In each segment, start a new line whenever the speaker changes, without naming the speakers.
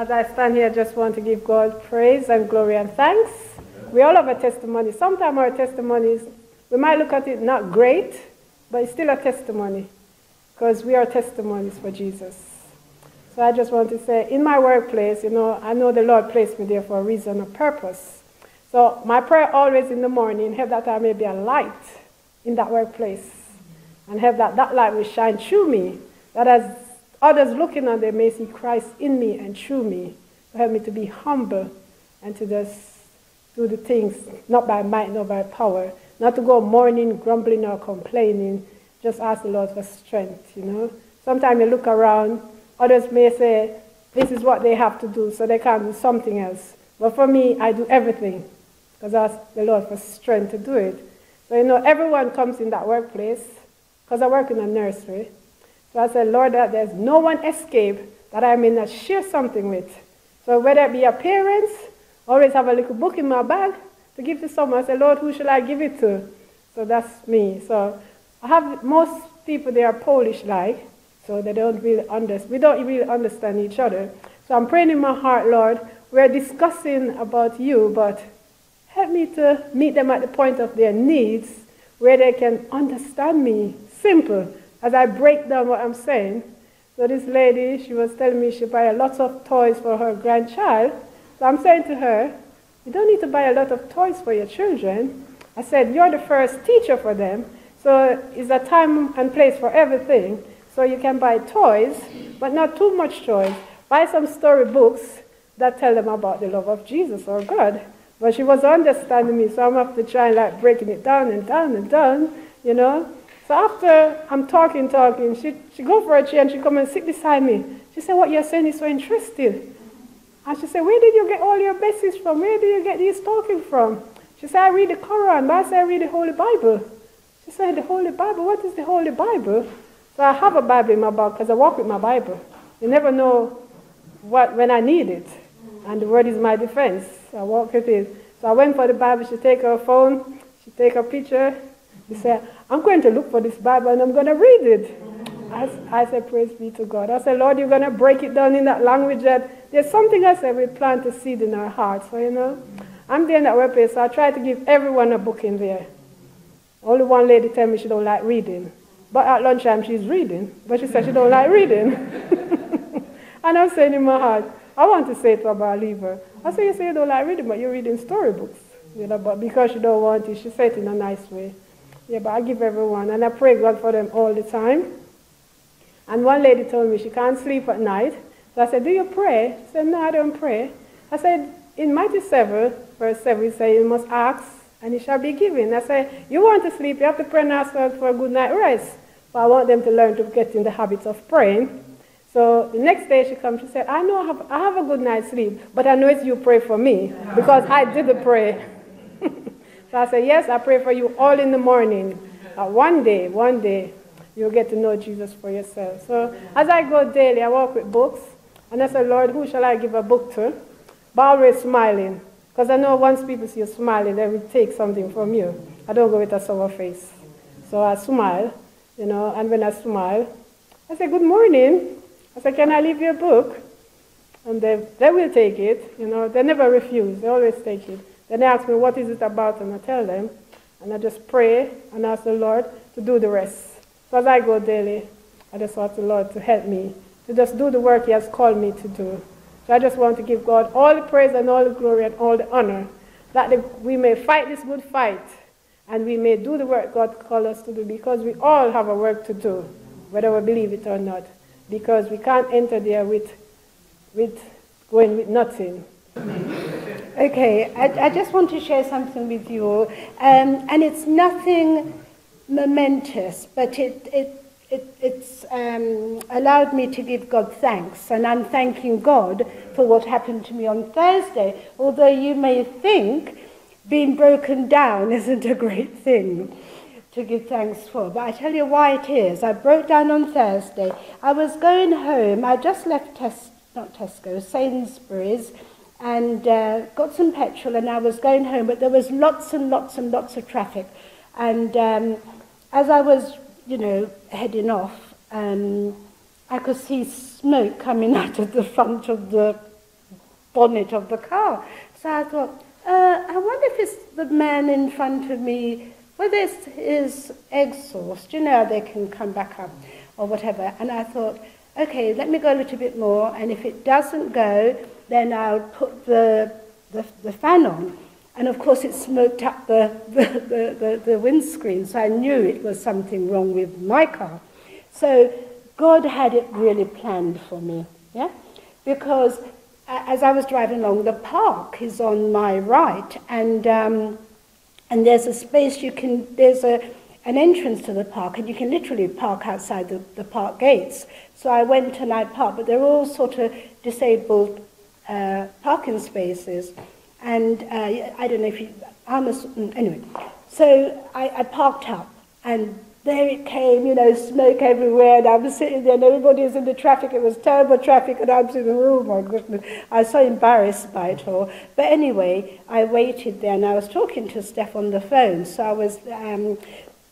As I stand here, I just want to give God praise and glory and thanks. We all have a testimony. Sometimes our testimonies, we might look at it not great, but it's still a testimony because we are testimonies for Jesus. So I just want to say, in my workplace, I know the Lord placed me there for a reason, a purpose. So my prayer always in the morning, help that I may be a light in that workplace and help that light will shine through me, that as others looking on, they may see Christ in me and through me. Help me to be humble and to just do the things, not by might, nor by power, not to go mourning, grumbling, or complaining. Just ask the Lord for strength, Sometimes you look around, others may say, this is what they have to do, so they can't do something else. But for me, I do everything, because I ask the Lord for strength to do it. So, everyone comes in that workplace, because I work in a nursery. So I said, Lord, that there's no one escape that I may not share something with. So whether it be a parents, always have a little book in my bag to give to someone. I said, Lord, who shall I give it to? So that's me. So I have most people, they are Polish-like, so they don't really we don't really understand each other. So I'm praying in my heart, Lord, we're discussing about you, but help me to meet them at the point of their needs where they can understand me. Simple. As I break down what I'm saying. So this lady, she was telling me she buy a lot of toys for her grandchild. So I'm saying to her, you don't need to buy a lot of toys for your children. I said, you're the first teacher for them. So it's a time and place for everything. So you can buy toys, but not too much toys. Buy some storybooks that tell them about the love of Jesus or God. But she was understanding me, so I'm have to try and breaking it down and down and down, So after I'm talking, she go for a chair and she come and sit beside me. She said, what you're saying is so interesting. And she said, where did you get all your messages from? Where did you get these talking from? She said, I read the Quran, but I said, I read the Holy Bible. She said, the Holy Bible? What is the Holy Bible? So I have a Bible in my bag because I walk with my Bible. You never know when I need it. And the word is my defense. So I walk with it. So I went for the Bible. She take her phone. She take a picture. She said, I'm going to look for this Bible and I'm going to read it. I said, praise be to God. I said, Lord, you're going to break it down in that language that there's something else that we plant a seed in our hearts. So, I'm there in that workplace, so I try to give everyone a book in there. Only one lady tell me she don't like reading. But at lunchtime she's reading. But she said she don't like reading. And I'm saying in my heart, I want to say to a believer, I say, you say you don't like reading, but you're reading storybooks. But because you don't want it, she said it in a nice way. Yeah, but I give everyone, and I pray God for them all the time. And one lady told me she can't sleep at night. So I said, do you pray? She said, no, I don't pray. I said, in Matthew 7, verse 7, it says, you must ask, and it shall be given. I said, you want to sleep, you have to pray and ask for a good night rest. But I want them to learn to get in the habit of praying. So the next day she comes, she said, I know I have a good night's sleep, but I know it's you pray for me, because I didn't pray. So I said, yes, I pray for you all in the morning. One day, you'll get to know Jesus for yourself. So as I go daily, I walk with books. And I said, Lord, who shall I give a book to? But always smiling. Because I know once people see you smiling, they will take something from you. I don't go with a sour face. So I smile, and when I smile, I say, good morning. I said, can I leave you a book? And they will take it. They never refuse. They always take it. Then they ask me, what is it about? And I tell them. And I just pray and ask the Lord to do the rest. So as I go daily, I just want the Lord to help me to just do the work He has called me to do. So I just want to give God all the praise and all the glory and all the honor, that we may fight this good fight and we may do the work God called us to do, because we all have a work to do, whether we believe it or not, because we can't enter there with going with nothing.
Okay, I just want to share something with you all, and it's nothing momentous, but it's allowed me to give God thanks, and I'm thanking God for what happened to me on Thursday, although you may think being broken down isn't a great thing to give thanks for, but I tell you why it is. I broke down on Thursday. I was going home. I just left Sainsbury's, and got some petrol, and I was going home, but there was lots and lots and lots of traffic. And as I was, heading off, I could see smoke coming out of the front of the bonnet of the car. So I thought, I wonder if it's the man in front of me, whether it's his exhaust, you know, they can come back up or whatever. And I thought, okay, let me go a little bit more, and if it doesn't go, then I'll put the fan on. And of course it smoked up the windscreen, so I knew it was something wrong with my car. So God had it really planned for me, yeah? Because as I was driving along, the park is on my right, and there's a space there's an entrance to the park, and you can literally park outside the park gates. So I went and I parked, but they're all sort of disabled parking spaces. And I don't know if anyway. So I parked up, and there it came, you know, smoke everywhere, and I was sitting there, and everybody was in the traffic. It was terrible traffic, and I'm sitting there, oh my goodness. I was so embarrassed by it all. But anyway, I waited there, and I was talking to Steph on the phone, so I was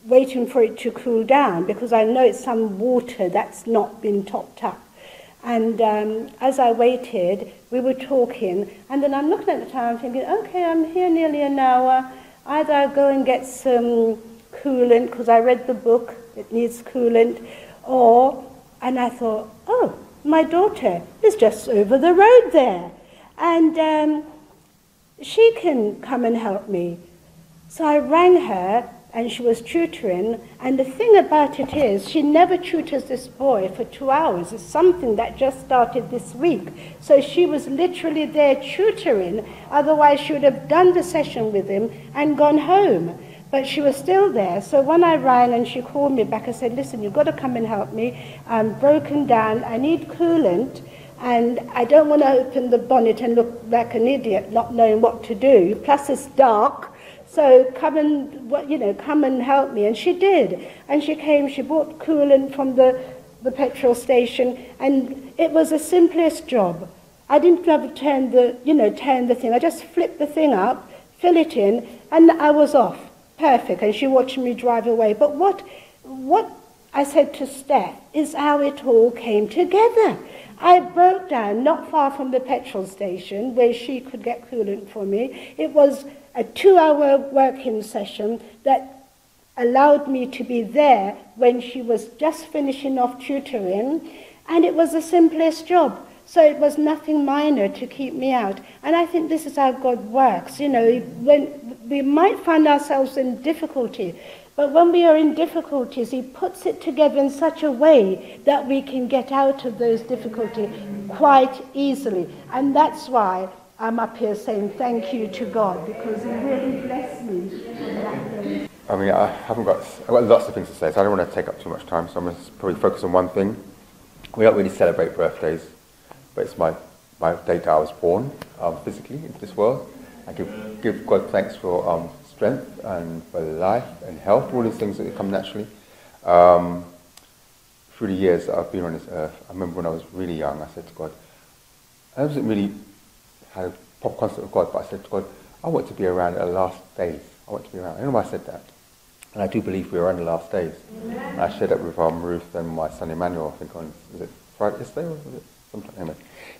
waiting for it to cool down, because I know it's some water that's not been topped up. And as I waited, we were talking, and then I'm looking at the time, thinking, okay, I'm here nearly an hour. Either I'll go and get some coolant, because I read the book, it needs coolant, and I thought, oh, my daughter is just over the road there, and she can come and help me. So I rang her, and she was tutoring, and the thing about it is, she never tutors this boy for 2 hours. It's something that just started this week. So she was literally there tutoring, otherwise she would have done the session with him and gone home. But she was still there. So when I rang and she called me back, I said, listen, you've got to come and help me. I'm broken down, I need coolant, and I don't want to open the bonnet and look like an idiot not knowing what to do. Plus it's dark. So come and help me. And she did. And she came, she bought coolant from the petrol station, and it was the simplest job. I didn't have to turn the thing. I just flipped the thing up, fill it in, and I was off. Perfect. And she watched me drive away. But what I said to Steph is how it all came together. I broke down not far from the petrol station where she could get coolant for me. It was a 2-hour working session that allowed me to be there when she was just finishing off tutoring, and it was the simplest job. So it was nothing minor to keep me out. And I think this is how God works. You know, when we might find ourselves in difficulty, but when we are in difficulties, he puts it together in such a way that we can get out of those difficulties quite easily. And that's why I'm up here saying thank you to God, because he really blessed me.
I mean, I've got lots of things to say, so I don't want to take up too much time, so I'm going to probably focus on one thing. We don't really celebrate birthdays, but it's my date that I was born physically into this world. I give God thanks for strength and for life and health, all these things that come naturally. Through the years that I've been on this earth, I remember when I was really young, I said to God, I wasn't really had a proper concept of God, but I said to God, I want to be around at the last days. I want to be around. I don't know why I said that. And I do believe we are in the last days. And I shared that with Ruth and my son Emmanuel, I think was it Friday, yesterday, or was it sometime? Anyway.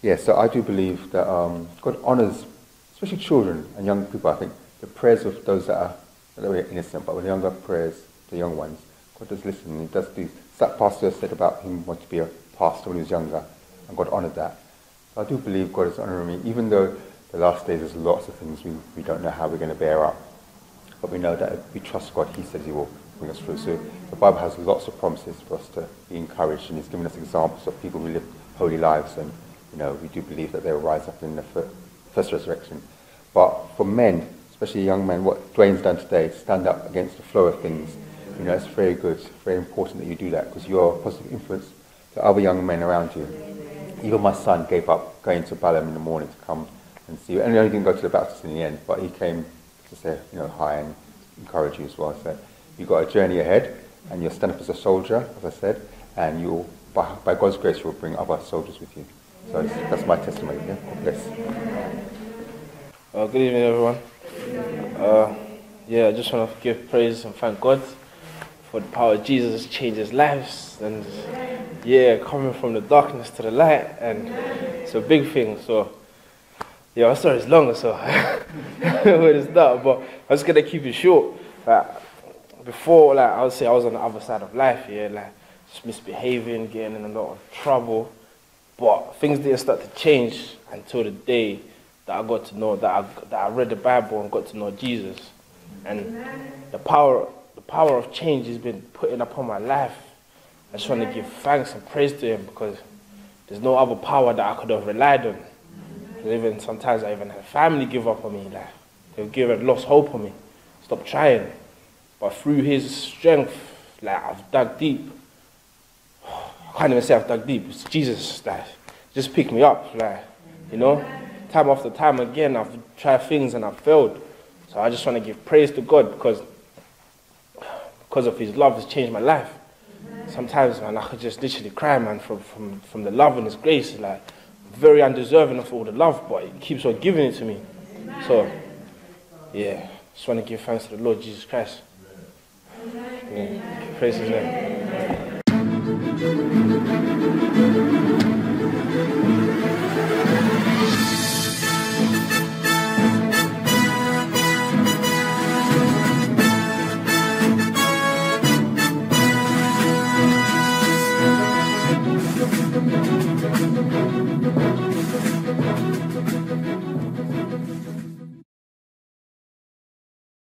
Yeah, so I do believe that God honours, especially children and young people, I think, the prayers of those that are innocent, but with the younger prayers, the young ones, God does listen. He does these. That pastor said about him wanting to be a pastor when he was younger, and God honoured that. So I do believe God is honouring me, even though the last days there's lots of things we don't know how we're going to bear up. But we know that if we trust God, he says he will bring us through. So the Bible has lots of promises for us to be encouraged, and he's given us examples of people who live holy lives, and we do believe that they'll rise up in the first resurrection. But for men, especially young men, what Dwayne's done today, stand up against the flow of things, it's very good. It's very important that you do that, because you're a positive influence to other young men around you. Even my son gave up going to Balham in the morning to come and see you. And he only didn't go to the Baptist in the end, but he came to say, hi, and encourage you as well. So you've got a journey ahead, and you'll stand up as a soldier, as I said, and you'll, by God's grace, you'll bring other soldiers with you. So that's my testimony. Yeah? God bless.
Good evening, everyone. I just want to give praise and thank God for the power of Jesus changes lives, and coming from the darkness to the light, and it's a big thing. So Yeah, my story's long, so when it's not, but I'm just gonna keep it short. Before, like, I would say I was on the other side of life, yeah, like, just misbehaving, getting in a lot of trouble. But things didn't start to change until the day that I got to know, that I read the Bible and got to know Jesus. And the power of change has been putting upon my life. I just want to give thanks and praise to Him, because there's no other power that I could have relied on. Even sometimes I even had family give up on me, like they've lost hope on me, stop trying. But through His strength, like, I've dug deep. I can't even say I've dug deep. It's Jesus, like, just picked me up, like, you know. Time after time again, I've tried things and I've failed. So I just want to give praise to God, because of His love has changed my life. Sometimes, man, I could just literally cry, man, from the love and His grace. Like, very undeserving of all the love, but He keeps on giving it to me. So, yeah, just want to give thanks to the Lord Jesus Christ. Yeah, praise His name.